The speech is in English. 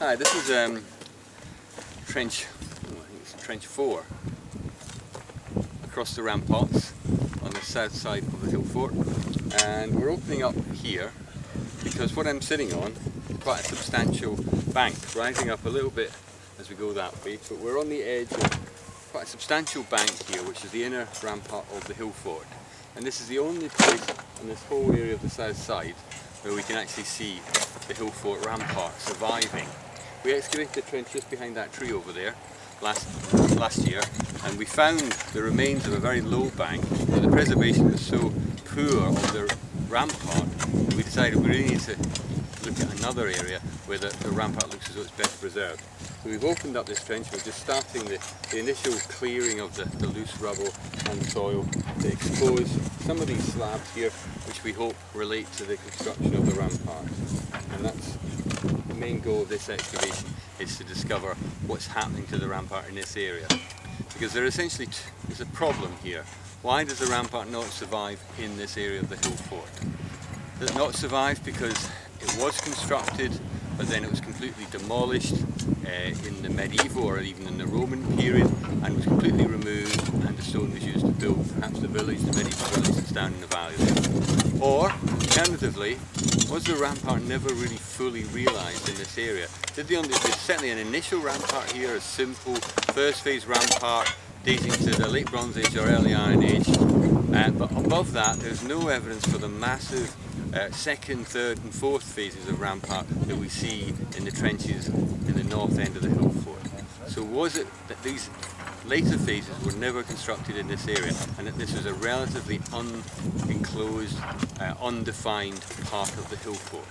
Hi, this is trench, I think it's trench 4 across the Ramparts on the south side of the hill fort, and we're opening up here because what I'm sitting on is quite a substantial bank, rising up a little bit as we go that way, but we're on the edge of quite a substantial bank here, which is the inner rampart of the hill fort, and this is the only place in this whole area of the south side where we can actually see the hill fort rampart surviving. We excavated a trench just behind that tree over there last year, and we found the remains of a very low bank, but the preservation was so poor of the rampart that we decided we really need to look at another area where the rampart looks as though it's better preserved. So we've opened up this trench. We're just starting the initial clearing of the loose rubble and soil to expose some of these slabs here, which we hope relate to the construction of the rampart. And that's the main goal of this excavation, is to discover what's happening to the rampart in this area. Because there's a problem here. Why does the rampart not survive in this area of the hill fort? Does it not survive because it was constructed, but then it was completely demolished in the medieval or even in the Roman period, and was completely removed, and the stone was used to build perhaps the medieval village that's down in the valley there? Or, alternatively, was the rampart never really fully realised in this area? There's certainly an initial rampart here, a simple first phase rampart dating to the late Bronze Age or early Iron Age, but above that there's no evidence for the massive second, third and fourth phases of rampart that we see in the trenches in the north end of the hill fort. So was it that these later phases were never constructed in this area, and that this was a relatively unenclosed, undefined part of the hill fort?